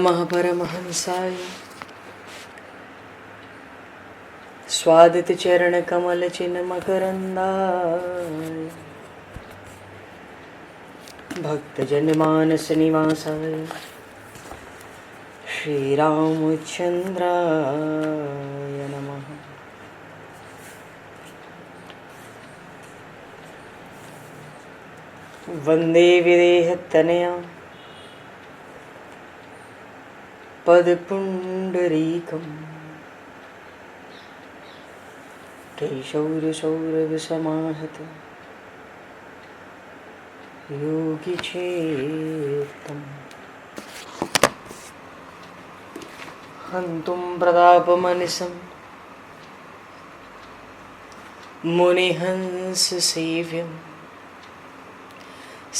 महापरमहंसाय स्वादित चरण कमल चिन्ह मकरंदाय भक्तजन मानस निवासाय श्री रामचंद्राय नमः। वंदे विदेहतनया पदपुंडरीकं केशौरसौरभसमाहत योगिचेतं हन्तुं प्रतापमनिशं मुनिहंससेव्यं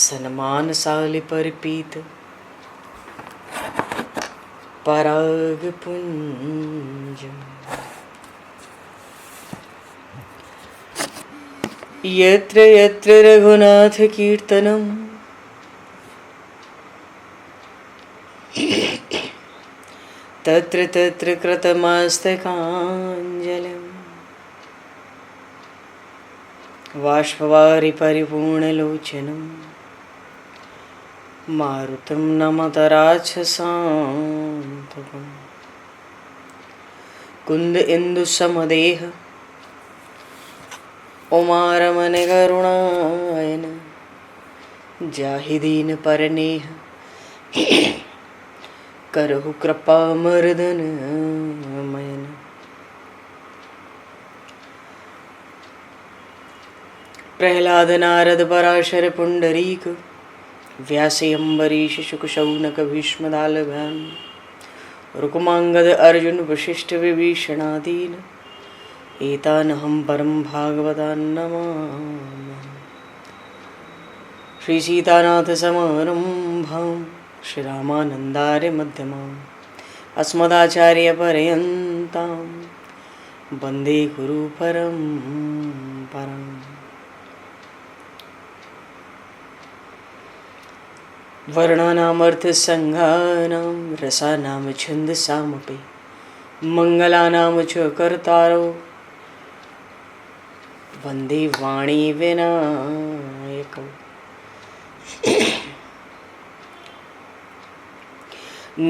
सन्मानशालिपरिपीत परागपुञ्जम् यत्र यत्र रघुनाथकीर्तनं तत्र तत्र कृतमस्तकाञ्जलिं बाष्पवारि परिपूर्णलोचनं मारुतं नमत राक्षसान्तकं कुन्द इंदुसमदेह उमारमण करुणायन जाहि दीन परनेह करहु कृपा मर्दन मयन। प्रहलाद नारद पराशर पुंडरीक व्यासे अम्बरीश शुक शौनक भीष्म दालभ्याम रुक्मांगद अर्जुन वशिष्ठ विभीषणादीन एतानहं परम भागवतान् नमामि। श्री सीतानाथ समारंभां श्री रामानन्दार्य मध्यमाम् अस्मदाचार्य पर्यन्तां वन्दे गुरु परम्पराम्। वर्णानामर्थसंज्ञानां रसानां छन्दसामपि मङ्गलानां च कर्तारो वन्दे वाणी विनायकौ।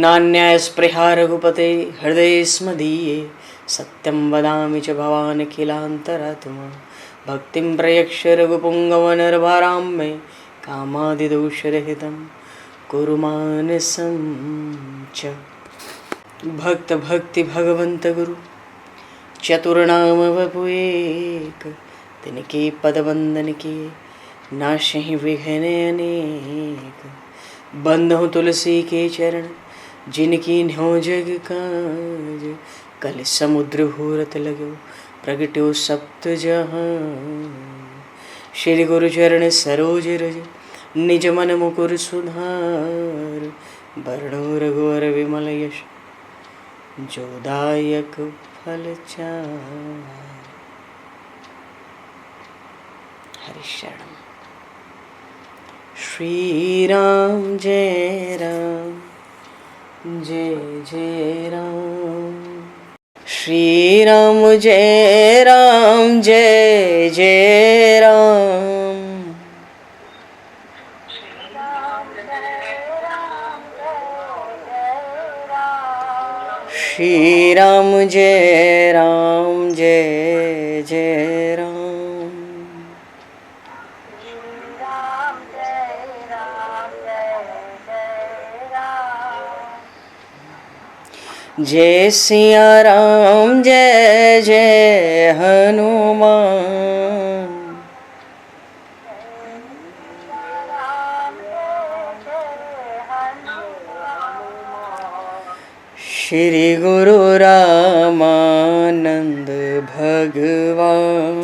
नान्यास्पृहा रघुपते हृदये स्मदीये सत्यं वदामि च भवान् किलान्तरात्मा भक्तिं प्रयक्ष रघुपुङ्गवनर्भारां मे कामादिदोषरहितं कुरु मानसं च। भक्त भक्ति भगवंत गुरु चतुर्नाम वपु एक तिनके पद वंदन के नाशहि विघ्न अनेक। बंधु तुलसी के चरण जिनकी न्यो जग काज कल समुद्र घोरत लगो प्रगट्यो सप्त जहां। श्री गुरु चरण सरोज रज निज मन मुकुर सुधार वर्णो रघुवर विमल यश जोदायक फलचार। हरिशरण श्री राम जय राम जय जय राम श्री राम जय राम जय जय राम श्री राम जय राम जय जय राम जय सिया राम जय जय हनुमान श्री गुरु रामानंद भगवान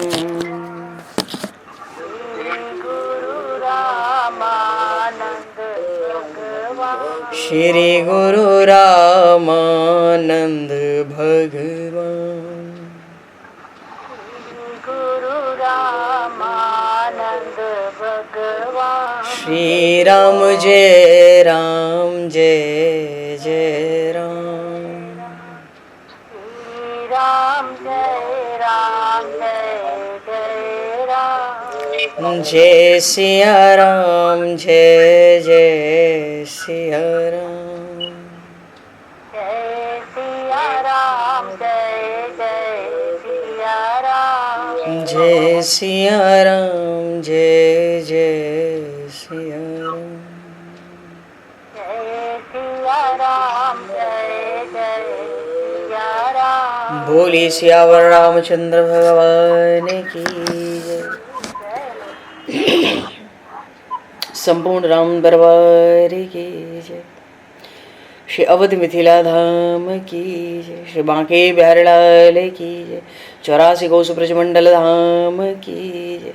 श्री गुरु रामानंद भगवान गुरु रामानंद श्री राम जय राम जय जय राम। श्री राम जय राम जय जय राम। जय सिया राम जय जय सिया राम। जय सिया राम जय जय सिया राम। जय सिया राम जय जय सिया राम। जय सिया राम जय जय सिया राम। बोली सियावर रामचंद्र भगवान की जय। संपूर्ण राम दरबार की जय। श्री अवध मिथिला धाम की जय। श्री बांके बिहारी लाल की जय। 84 कोस ब्रजमंडल धाम की जय।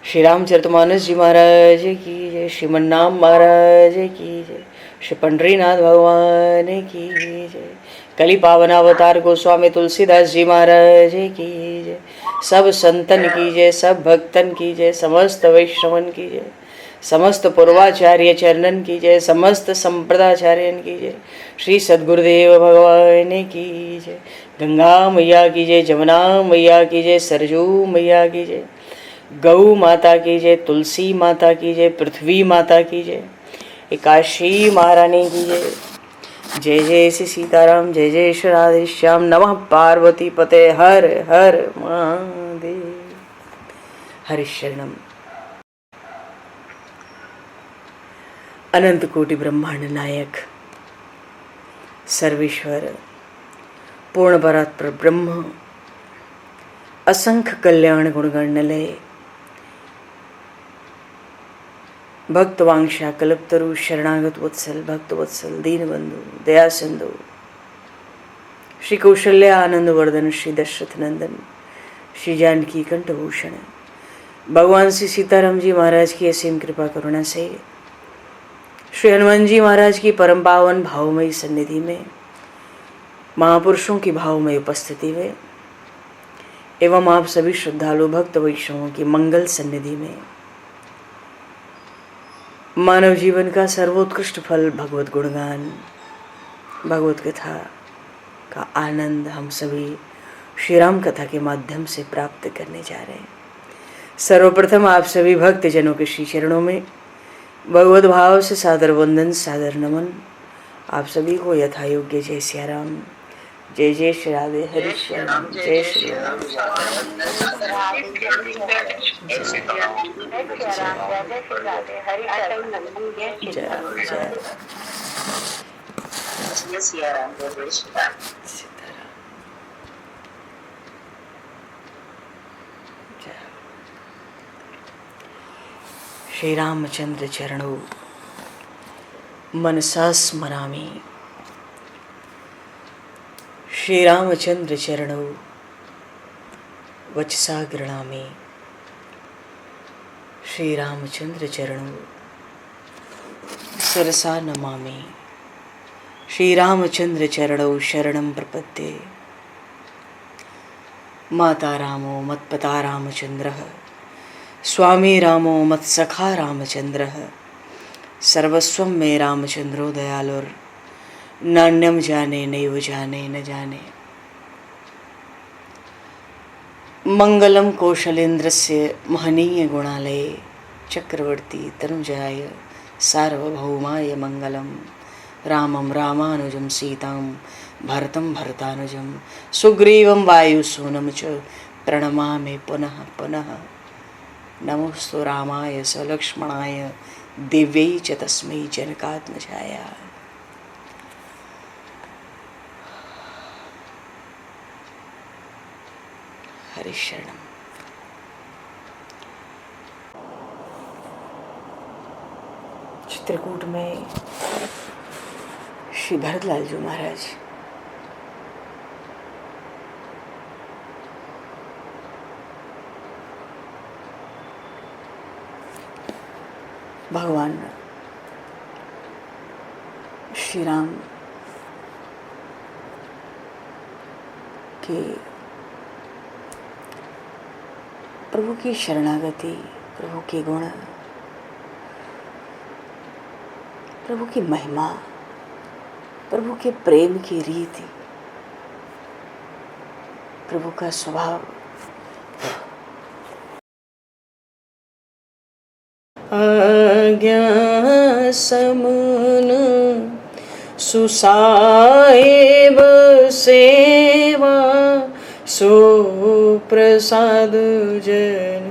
श्री रामचरितमानस जी महाराज की जय। श्रीमन्नाम महाराज की जय। श्री पंडरीनाथ भगवान की जय। कली पावन अवतार गोस्वामी तुलसीदास जी महाराज की जय। सब संतन की जय, सब भक्तन की जय, समस्त वैष्णवन की जय, समस्त पूर्वाचार्य चरणन की जय, समस्त संप्रदाचार्यन की जय। श्री सद्गुरुदेव भगवान की जय। गंगा मैया की जय, जमुना मैया की जय, सरजू मैया की जय, गौ माता की जय, तुलसी माता की जय, पृथ्वी माता की जय, एकाशी महारानी की जय। जय जय श्री सीताराम, जय जय श्री राधेश्याम। नमः पार्वती पते हर हर महादेव। हरिशरणम। अनंत कोटि ब्रह्मांड नायक सर्वेश्वर पूर्ण परात्पर ब्रह्म असंख्य कल्याण गुणगणलय भक्तवांशा कल्पतरु शरणागत वत्सल भक्तवत्सल दीनबंधु दया सिंधु श्री कौशल्या आनंद वर्धन श्री दशरथ नंदन श्री जानकी कंठभूषण भगवान श्री सीताराम जी महाराज की असीम कृपा करुणा से श्री हनुमान जी महाराज की परम पावन भावमयी सन्निधि में महापुरुषों की भावमयी उपस्थिति में एवं आप सभी श्रद्धालु भक्त वैष्णवों की मंगल सन्निधि में मानव जीवन का सर्वोत्कृष्ट फल भगवत गुणगान भगवत कथा का आनंद हम सभी श्री राम कथा के माध्यम से प्राप्त करने जा रहे हैं। सर्वप्रथम आप सभी भक्त जनों के श्री चरणों में भगवत भाव से सादर वंदन सादर नमन। आप सभी को यथा योग्य जय सिया राम, जय जय श्री राधे, हरि श्री राम, जय श्री राम। श्री रामचंद्र चरणों मनसा स्मरामि। श्री रामचंद्र चरणों वचसा गृणामि। श्री रामचंद्र चरणों सरसा नमामि। श्री रामचंद्र चरणों शरणं प्रपद्ये। माता रामो मत्पिता रामचंद्रः, स्वामी रामो मत्सखा रामचंद्रः, सर्वस्वं मे रामचंद्रो दयालुर्, नान्यं जाने नैव जाने न जाने। मंगलम कौशलेन्द्रस्य महनीय गुणालये चक्रवर्ती तनुजाय सार्वभौमाय मंगलम। रामं रामानुजं सीतां भरतं भरतानुजं सुग्रीवं वायुसूनं च प्रणमामि पुनः पुनः। नमोस्तु रामाय सलक्ष्मणाय दिव्यै च तस्मै जनकात्मजाय। हरि शरणम। चित्रकूट में श्री भरतलाल जी महाराज भगवान श्री राम के प्रभु की शरणागति प्रभु के गुण, प्रभु की महिमा, प्रभु के प्रेम की रीति, प्रभु का स्वभाव। आज्ञा समुन सुसाहेब सेवा, सो प्रसाद जन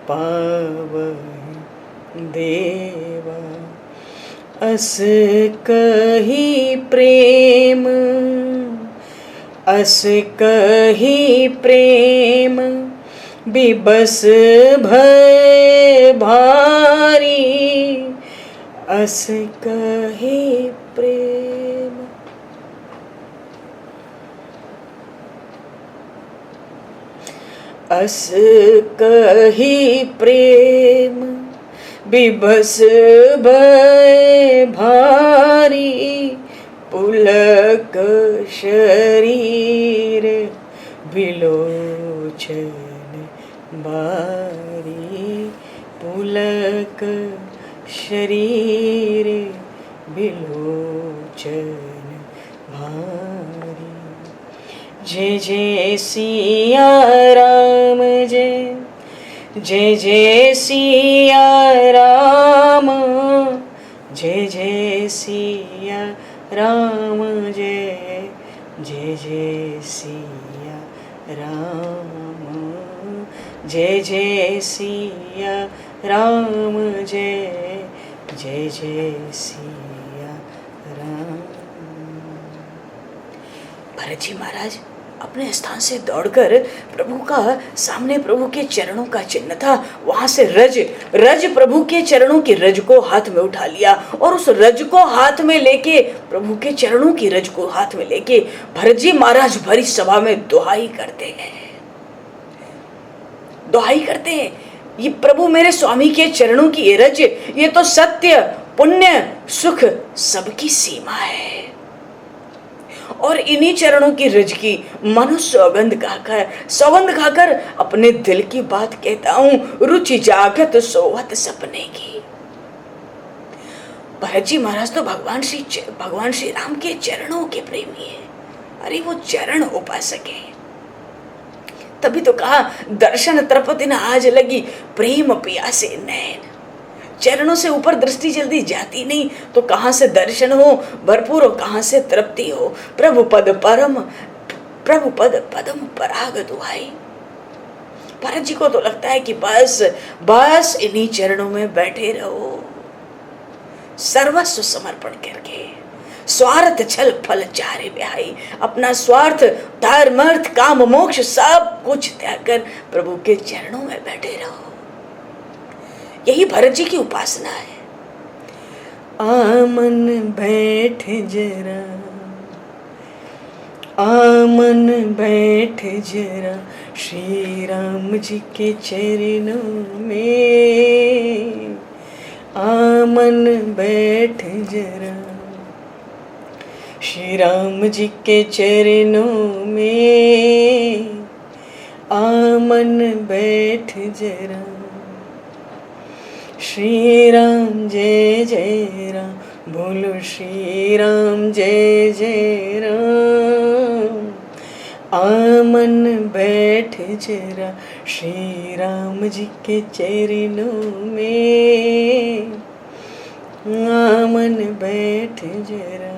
पावहि देवा। अस कही प्रेम, अस कही प्रेम, बिबस भय भारी। अस कही प्रेम, अस कही प्रेम, बिबस भय भारी। पुलक शरीर बिलोचन बारी। पुलक शरीर बिलोचन भारी। जय जय सिया राम, जय जय जय सिया राम, जय जय सिया राम, जय जय जय सिया राम, जय जय सिया राम, जय जय जय सिया राम। भरत जी महाराज अपने स्थान से दौड़कर प्रभु का सामने, प्रभु के चरणों का चिन्ह था, वहां से रज प्रभु के चरणों की रज को हाथ में उठा लिया और उस रज को हाथ में लेके, प्रभु के चरणों की रज को हाथ में लेके भरत जी महाराज भरी सभा में दुहाई करते हैं, दुहाई करते हैं, ये प्रभु मेरे स्वामी के चरणों की ये रज, ये तो सत्य पुण्य सुख सबकी सीमा है। और इन्हीं चरणों की रज की मनु सौगंध खाकर अपने दिल की बात कहता हूं, रुचि जागत सोवत सपने की। भरत जी महाराज तो भगवान श्री राम के चरणों के प्रेमी है। अरे वो चरण उपासक है, तभी तो कहा दर्शन तृपति न आज लगी, प्रेम प्यासे नैन। चरणों से ऊपर दृष्टि जल्दी जाती नहीं, तो कहां से दर्शन हो भरपूर और कहां से तृप्ति हो। प्रभु पद पदम पराग दुहाई। भरत जी को तो लगता है कि बस इन्हीं चरणों में बैठे रहो, सर्वस्व समर्पण करके, स्वार्थ छल फल चारे ब्याही। अपना स्वार्थ धर्म अर्थ काम मोक्ष सब कुछ त्याग कर प्रभु के चरणों में बैठे रहो। यही भरत जी की उपासना है। आमन बैठ जरा, आमन बैठ जरा, श्री राम जी के चरणों में। आमन बैठ जरा, श्री राम जी के चरणों में। आमन बैठ जरा, श्री राम जय जय राम, बोलो श्री राम जय जय राम। आमन बैठ जरा, श्री राम जी के चरणों में। आमन बैठ जरा,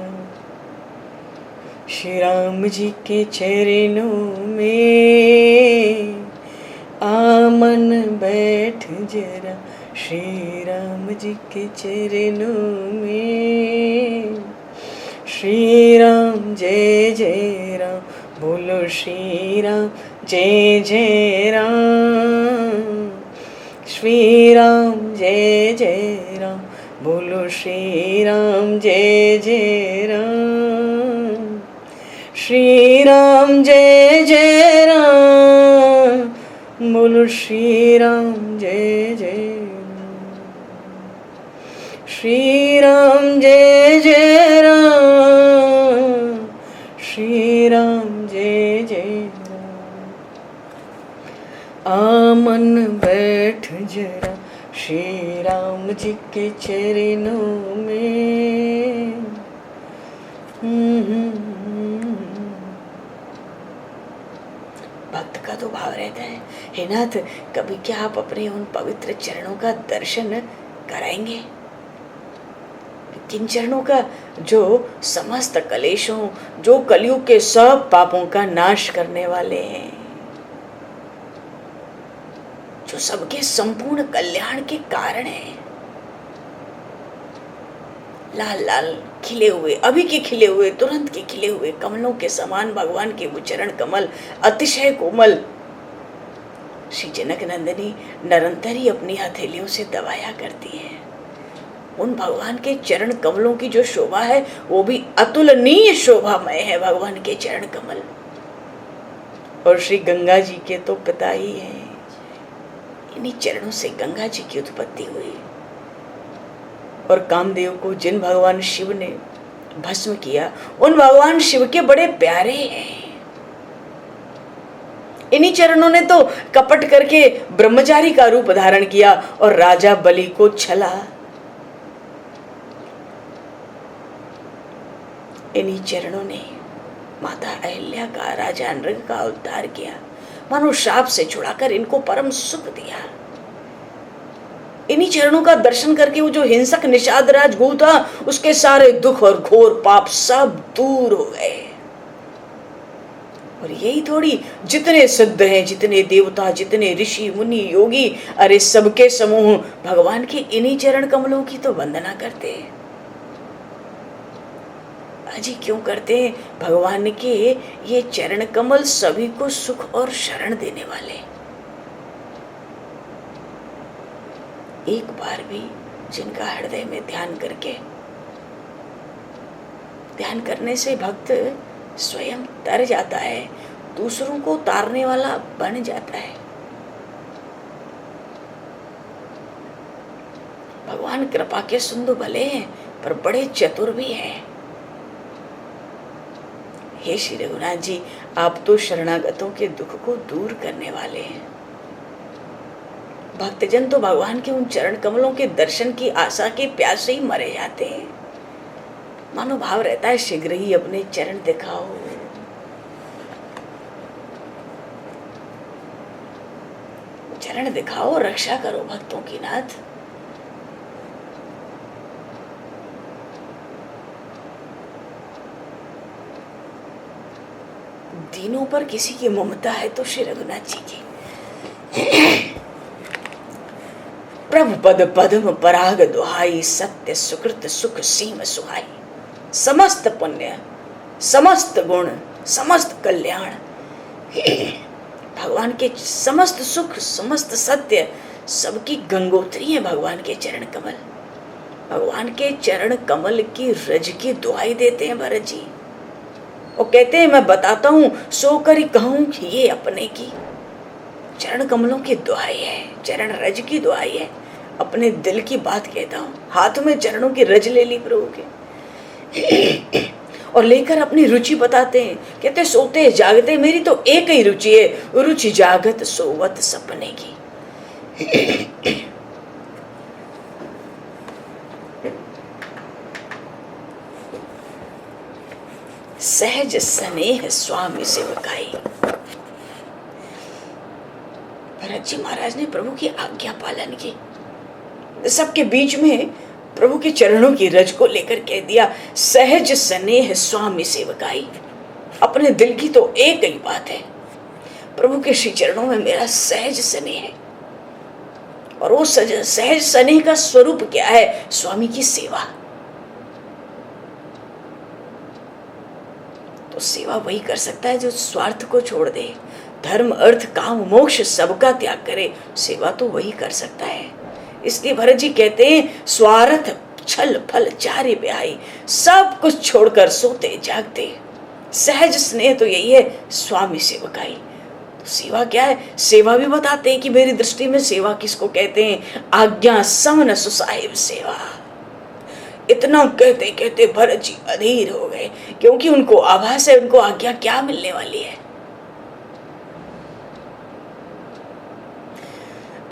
श्री राम जी के चरणों में। आमन बैठ जरा, श्री राम जी के चरणों में। श्री राम जय जय राम, बोलो श्री राम जय जय राम। श्री राम जय जय राम, बोलो श्री राम जय जय राम। श्री राम जय जय राम, बोलो श्री राम जय जय। श्री राम जय जय राम, श्री राम जय जय राम। आमन बैठ जरा, श्री राम जी के चरणों में। भक्त का तो भाव रहता है, हे नाथ कभी क्या आप अपने उन पवित्र चरणों का दर्शन कराएंगे? किन चरणों का? जो समस्त कलेशों, जो कलयुग के सब पापों का नाश करने वाले हैं, जो सबके संपूर्ण कल्याण के कारण हैं। लाल लाल खिले हुए, अभी के खिले हुए, तुरंत के खिले हुए कमलों के समान भगवान के वो चरण कमल अतिशय कोमल श्री जनक नंदिनी निरंतर ही अपनी हथेलियों से दबाया करती है। उन भगवान के चरण कमलों की जो शोभा है वो भी अतुलनीय शोभामय है। भगवान के चरण कमल और श्री गंगा जी के तो पिता ही हैं। इन्हीं चरणों से गंगा जी की उत्पत्ति हुई और कामदेव को जिन भगवान शिव ने भस्म किया उन भगवान शिव के बड़े प्यारे हैं। इन्हीं चरणों ने तो कपट करके ब्रह्मचारी का रूप धारण किया और राजा बलि को छला। इन्हीं चरणों ने माता अहिल्या का, राजा नृग का उद्धार किया, मानो श्राप से छुड़ाकर इनको परम सुख दिया। इन्हीं चरणों का दर्शन करके वो जो हिंसक निषाद राज गो था उसके सारे दुख और घोर पाप सब दूर हो गए। और यही थोड़ी, जितने सिद्ध हैं, जितने देवता, जितने ऋषि मुनि योगी, अरे सबके समूह भगवान के इन्हीं चरण कमलों की तो वंदना करते हैं। अजी क्यों करते हैं? भगवान के ये चरण कमल सभी को सुख और शरण देने वाले। एक बार भी जिनका हृदय में ध्यान करके, ध्यान करने से भक्त स्वयं तर जाता है, दूसरों को तारने वाला बन जाता है। भगवान कृपा के सिंधु भले हैं पर बड़े चतुर भी हैं। हे श्री रघुनाथ जी, आप तो शरणागतों के दुख को दूर करने वाले हैं। भक्तजन तो भगवान के उन चरण कमलों के दर्शन की आशा के प्यासे ही मरे जाते हैं। मानो भाव रहता है शीघ्र ही अपने चरण दिखाओ। चरण दिखाओ, रक्षा करो भक्तों की नाथ। दीनों पर किसी की ममता है तो श्री रघुनाथ जी की। प्रभु पद पद्म पराग दुहाई, सत्य सुकृत सुख सीम सुहाई। समस्त पुण्य, समस्त गुण, समस्त कल्याण, भगवान के समस्त सुख, समस्त सत्य, सबकी गंगोत्री है भगवान के चरण कमल। भगवान के चरण कमल की रज की दुहाई देते हैं भरत जी। और कहते हैं मैं बताता हूं सो कर ही कहूं कि ये अपने की चरण कमलों की दुहाई है, चरण रज की दुहाई है। अपने दिल की बात कहता हूं। हाथ में चरणों की रज ले ली प्रभु के और लेकर अपनी रुचि बताते हैं। कहते सोते जागते मेरी तो एक ही रुचि है, रुचि जागत सोवत सपने की। सहज स्नेह स्वामी सेवकाई। भरत जी महाराज ने प्रभु की आज्ञा पालन की। सबके बीच में प्रभु के चरणों की रज को लेकर कह दिया सहज स्नेह स्वामी सेवकाई। अपने दिल की तो एक ही बात है, प्रभु के श्री चरणों में मेरा सहज स्नेह है। और वो सहज स्नेह का स्वरूप क्या है? स्वामी की सेवा। तो सेवा वही कर सकता है जो स्वार्थ को छोड़ दे, धर्म अर्थ काम मोक्ष सबका त्याग करे। सेवा तो वही कर सकता है। इसलिए भरत जी कहते हैं स्वार्थ छल फल चारे ब्याही, सब कुछ छोड़कर सोते जागते सहज स्नेह तो यही है स्वामी सेवकाई। तो सेवा क्या है? सेवा भी बताते हैं कि मेरी दृष्टि में सेवा किसको कहते हैं। आज्ञा समन सुसाहिब सेवा। इतना कहते कहते भरत जी अधीर हो गए, क्योंकि उनको आभास है उनको आज्ञा क्या मिलने वाली है।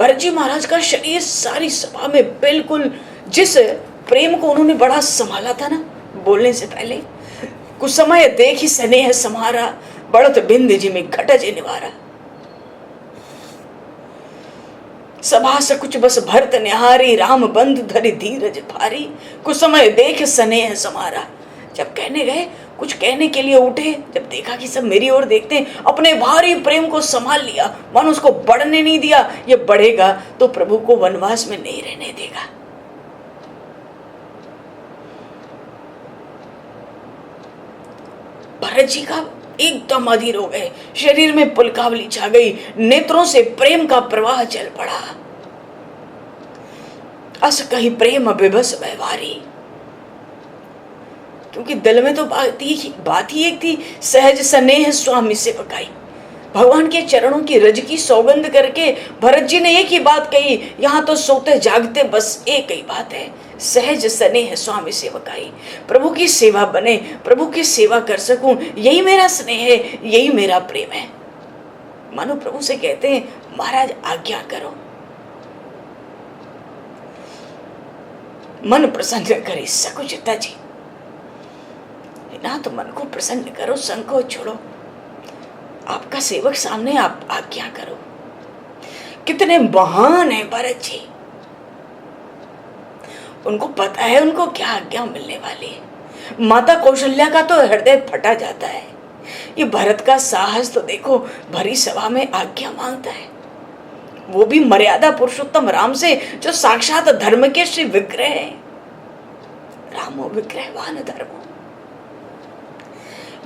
भरत जी महाराज का शरीर सारी सभा में बिल्कुल, जिस प्रेम को उन्होंने बड़ा संभाला था ना बोलने से पहले, कुछ समय देखी स्नेह समारा, बढ़त बिंद जी में घटज निवारा। सभा से कुछ बस भरत निहारी, राम बंधु धरि धीरज भारी, कुछ समय देख स्नेह समारा। जब कहने गए, कुछ कहने के लिए उठे, जब देखा कि सब मेरी ओर देखते हैं, अपने भारी प्रेम को संभाल लिया, मन उसको बढ़ने नहीं दिया। ये बढ़ेगा तो प्रभु को वनवास में नहीं रहने देगा। भरत जी का एकदम अधीर हो गए, शरीर में पुलकावली छा गई, नेत्रों से प्रेम का प्रवाह चल पड़ा। अस कही प्रेम विभस व्यवहारी, क्योंकि दिल में तो बात ही एक थी, सहज स्नेह स्वामी से पकाई। भगवान के चरणों की रज की सौगंध करके भरत जी ने एक ही बात कही, यहाँ तो सोते जागते बस एक ही बात है, सहज स्नेह स्वामी सेवकाई। प्रभु की सेवा बने, प्रभु की सेवा कर सकूं, यही मेरा स्नेह है, यही मेरा प्रेम है। मानो प्रभु से कहते हैं, महाराज आज्ञा करो, मन प्रसन्न करे सकुचिता जी, ना तो मन को प्रसन्न करो, संकोच छोड़ो, आपका सेवक सामने, आप आज्ञा करो। कितने महान है भरत जी, उनको पता है उनको क्या आज्ञा मिलने वाली है। माता कौशल्या का तो हृदय फटा जाता है। ये भरत का साहस तो देखो, भरी सभा में आज्ञा मांगता है, वो भी मर्यादा पुरुषोत्तम राम से, जो साक्षात धर्म के श्री विग्रह है। रामो विग्रहवान धर्मो,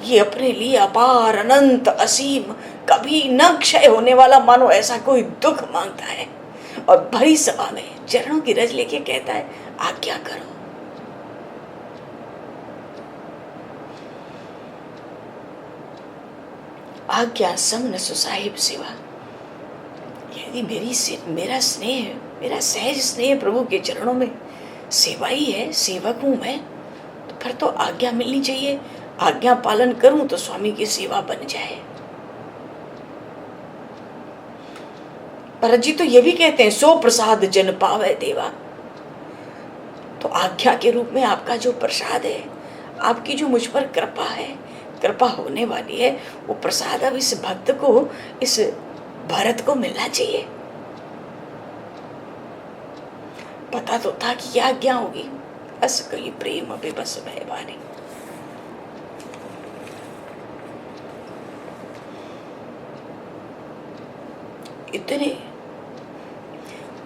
ये अपने लिए अपार अनंत असीम कभी न क्षय होने वाला मानो ऐसा कोई दुख मांगता है, और भरी सभा में चरणों की रज लेके कहता है, आज्ञा करो। आज्ञा समन सुसाहिब सेवा। यदि मेरा स्नेह, मेरा सहज स्नेह प्रभु के चरणों में सेवा ही है, सेवक हूं मैं, तो फिर तो आज्ञा मिलनी चाहिए। आज्ञा पालन करूं तो स्वामी की सेवा बन जाए। भरत जी तो ये भी कहते हैं, सो प्रसाद जन पावे देवा। तो आज्ञा के रूप में आपका जो प्रसाद है, आपकी जो मुझ पर कृपा है, कृपा होने वाली है, वो प्रसाद अब इस भक्त को, इस भरत को मिलना चाहिए। पता तो था कि क्या आज्ञा होगी, अस कही प्रेम अभी बस भयवानी। इतने,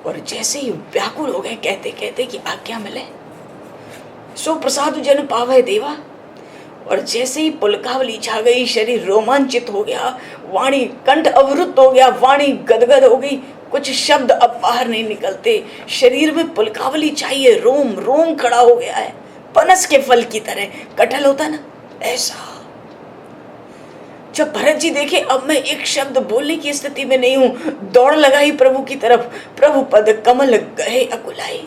और जैसे ही व्याकुल हो गए कहते कहते कि आज्ञा मिले, सो प्रसाद जन पावे देवा। और जैसे ही पुलकावली छा गई, शरीर रोमांचित हो गया, वाणी कंठ अवरुद्ध हो गया, वाणी गदगद हो गई, कुछ शब्द अब बाहर नहीं निकलते, शरीर में पुलकावली चाहिए, रोम रोम खड़ा हो गया है, पनस के फल की तरह, कटहल होता ना ऐसा। जब भरत जी देखे अब मैं एक शब्द बोलने की स्थिति में नहीं हूं, दौड़ लगाई प्रभु की तरफ, प्रभु पद कमल गए अकुलाई।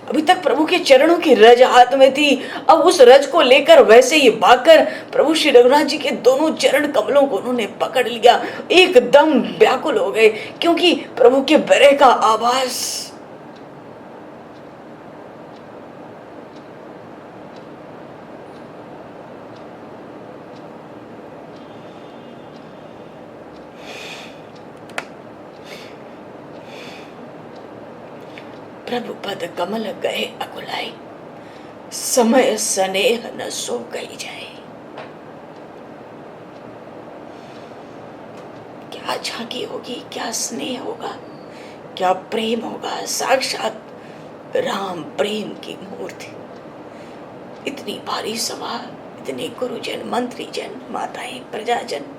अभी तक प्रभु के चरणों की रज हाथ में थी, अब उस रज को लेकर वैसे ही भागकर प्रभु श्री रघुनाथ जी के दोनों चरण कमलों को उन्होंने पकड़ लिया। एकदम व्याकुल हो गए, क्योंकि प्रभु के विरह का आभास। प्रभु पद कमल गए अकुलाई, समय स्नेह न सो कही जाए। क्या झांकी होगी, क्या स्नेह होगा, क्या प्रेम होगा, साक्षात राम प्रेम की मूर्ति। इतनी भारी सभा, इतने गुरुजन, मंत्रीजन, माताएं, प्रजाजन,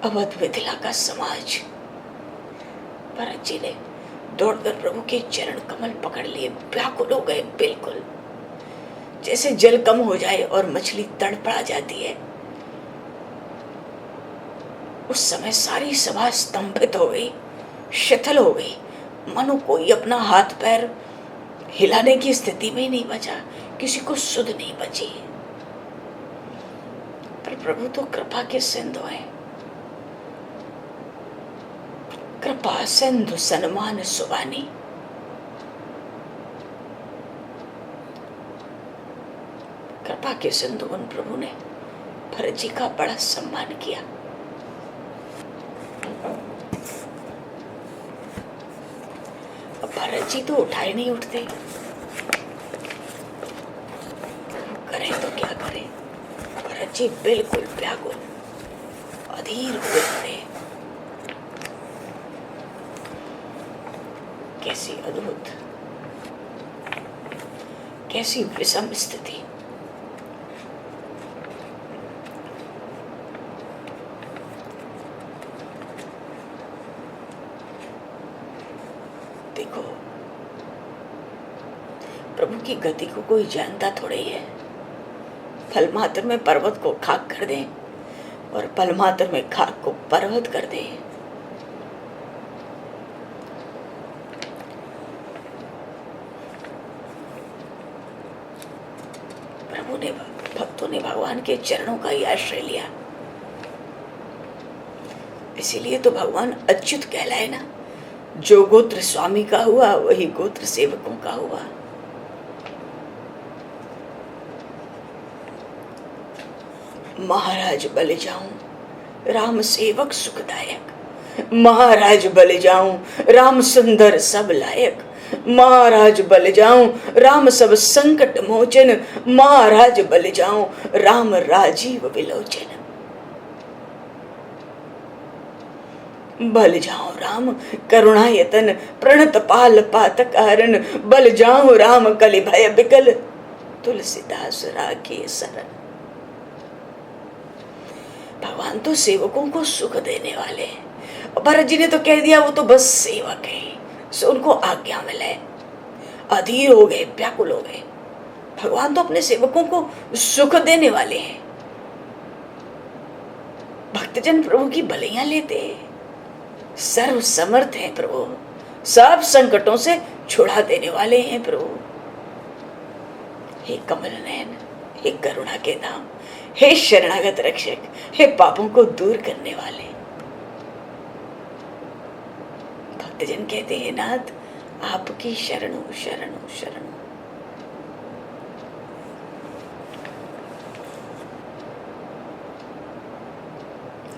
अवध मिथिला का समाज। भरत जी ने दौड़कर प्रभु के चरण कमल पकड़ लिए, व्याकुल हो गए, बिल्कुल जैसे जल कम हो जाए और मछली तड़पड़ा जाती है। उस समय सारी सभा स्तंभित हो गई, शिथिल हो गई, मानो कोई अपना हाथ पैर हिलाने की स्थिति में ही नहीं बचा, किसी को सुध नहीं बची। पर प्रभु तो कृपा के सिंधु हैं, कृपा सिंधु सन्मान सुबानी। कृपा के सिंधु उन प्रभु ने भरत जी का बड़ा सम्मान किया। अब भरत जी तो उठाए नहीं उठते, करें तो क्या करें। भरत जी बिल्कुल व्याकुल अधीर हुए पड़े। कैसी अद्भुत, कैसी विषम स्थिति। देखो, प्रभु की गति को कोई जानता थोड़ा ही है। फल मात्र में पर्वत को खाक कर दे और पल मात्र में खाक को पर्वत कर दे। प्रभु ने, भक्तों ने भगवान के चरणों का ही आश्रय लिया। इसीलिए तो भगवान अच्युत कहलाए ना। जो गोत्र स्वामी का हुआ वही गोत्र सेवकों का हुआ। महाराज बल जाऊं राम सेवक सुखदायक, महाराज बल जाऊं राम सुंदर सब लायक, महाराज बल जाऊं राम सब संकट मोचन, महाराज बल जाऊं राम राजीव विलोचन। बल जाऊं राम करुणायतन प्रणत पाल पातकारण, बल जाऊं राम कलि भय बिकल तुलसीदास राखे शरण। भगवान तो सेवकों को सुख देने वाले हैं। भरत जी ने तो कह दिया वो तो बस सेवक है, सो उनको आज्ञा मिले। अधीर हो गए, व्याकुल हो गए। भगवान तो अपने सेवकों को सुख देने वाले हैं। भक्तजन प्रभु की भलाइयां लेते हैं। सर्व समर्थ है प्रभु, सब संकटों से छुड़ा देने वाले हैं प्रभु। हे कमल नयन, हे करुणा के धाम, हे शरणागत रक्षक, हे पापों को दूर करने वाले। भक्तजन कहते हैं नाथ आपकी शरणो शरणो शरणो।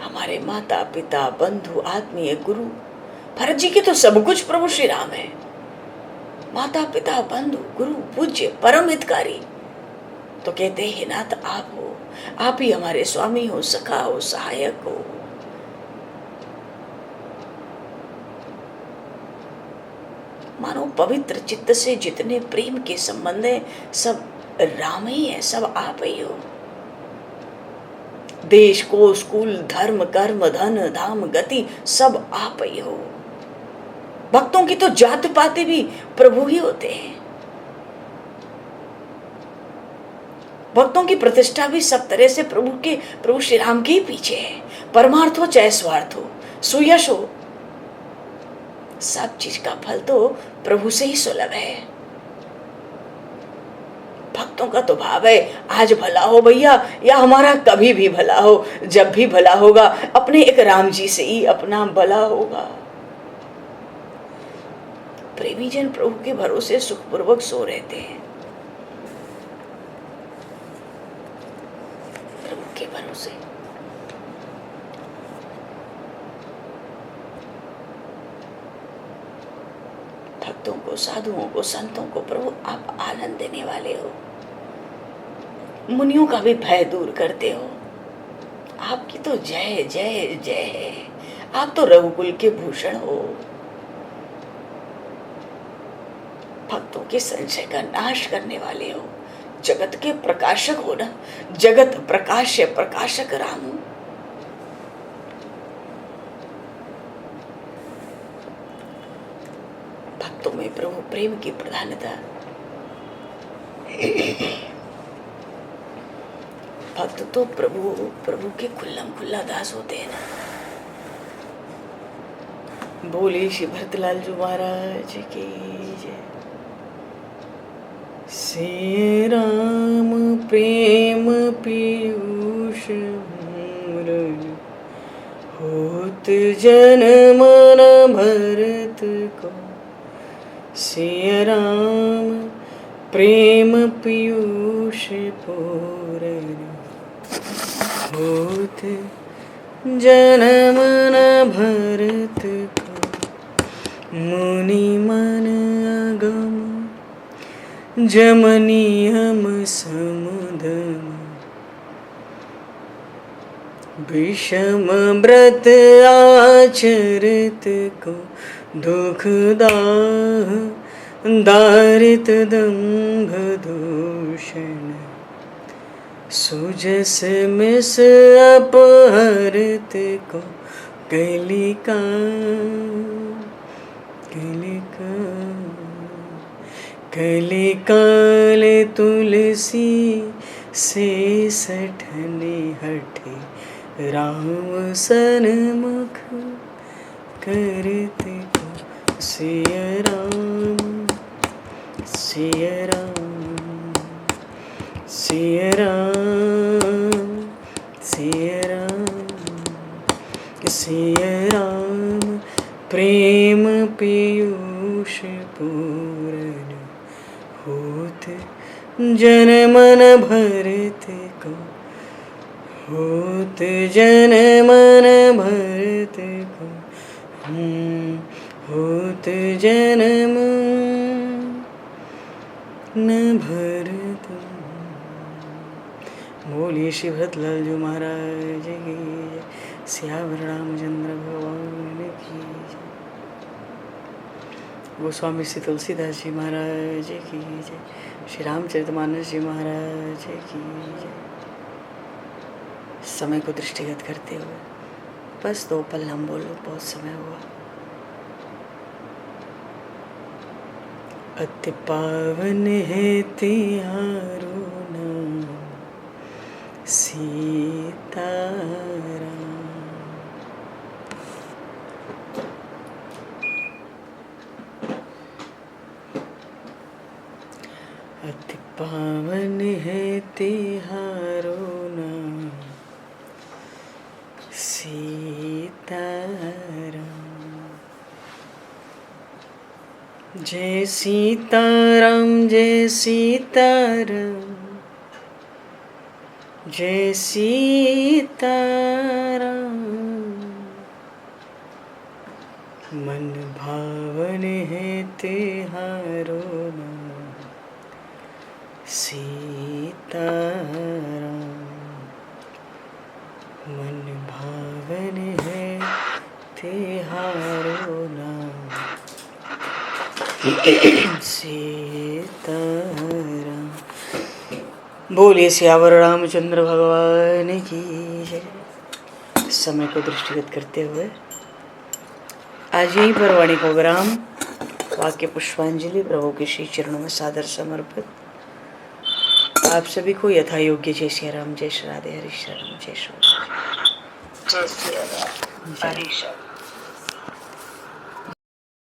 हमारे माता पिता बंधु आत्मीय गुरु, भरत जी के तो सब कुछ प्रभु श्री राम है। माता पिता बंधु गुरु पूज्य परम हितकारी, तो कहते हैं नाथ आप हो, आप ही हमारे स्वामी हो, सखा हो, सहायक हो। मानो पवित्र चित्त से जितने प्रेम के संबंध है सब राम ही है, सब आप ही हो। देश को स्कूल धर्म कर्म धन धाम गति सब आप ही हो। भक्तों की तो जात पाते भी प्रभु ही होते हैं। भक्तों की प्रतिष्ठा भी सब तरह से प्रभु श्री राम के ही पीछे है। परमार्थ हो चाहे स्वार्थ हो, सुयश हो, सब चीज का फल तो प्रभु से ही सुलभ है। भक्तों का तो भाव है आज भला हो भैया, या हमारा कभी भी भला हो, जब भी भला होगा अपने एक राम जी से ही अपना भला होगा। प्रेमी जन प्रभु के भरोसे सुखपूर्वक सो रहते हैं। प्रभु के भरोसे भक्तों को, साधुओं को, संतों को प्रभु आप आनंद देने वाले हो। मुनियों का भी भय दूर करते हो। आपकी तो जय जय जय है। आप तो रघुकुल के भूषण हो। भक्तों के संशय का नाश करने वाले हो। जगत के प्रकाशक हो ना, जगत प्रकाश्य प्रकाशक राम हो। भक्तों में प्रभु प्रेम की प्रधानता। भक्त तो प्रभु के खुल्लम खुल्ला दास होते हैं ना। बोले श्री भरतलाल जी महाराज की जय। श्री राम प्रेम पीयूष होत जन मन सिया राम प्रेम पीयूष पूरन होत जन्म न भरत को मुनि मन अगम जमनियम समुदम विषम व्रत आचरित को दुख दाह दारित दंभ दूषण सुजस मिस अपहरित को कलिका कलिका कलिकाल तुलसी से सठने हटे राम सन्मुख करते को सिया राम सिया राम सिया राम सिया राम सिया राम प्रेम पीयूष पूरन होत जन मन भरत को होत जन मन भरत को होत जन मन भरत। बोलिए श्री भरतलाल जी महाराज की जय। सियावर रामचंद्र भगवान की जय। गोस्वामी श्री तुलसीदास जी महाराज की जय। श्री रामचरितमानस जी महाराज की जय। समय को दृष्टिगत करते हुए बस 2 पल हम बोलो, बहुत समय हुआ। अति पावन है तिहारो नाम सीताराम। अति पावन है तिहारो नाम सीताराम। जय सीताराम जय सीताराम जय सीताराम। मन भावन है तिहारो नाम सीताराम। मन भावन है तिहारो नाम सीताराम। बोलिए सियावर रामचंद्र भगवान की जय। समय को दृष्टिगत करते हुए आज यहीं पर वाणी को विराम। वाक्य पुष्पांजलि प्रभु के श्री चरणों में सादर समर्पित। आप सभी को यथा योग्य जय श्री राम, जय श्री राधे, हरि शरण, जय श्री जय श्री राम, हरि शरण।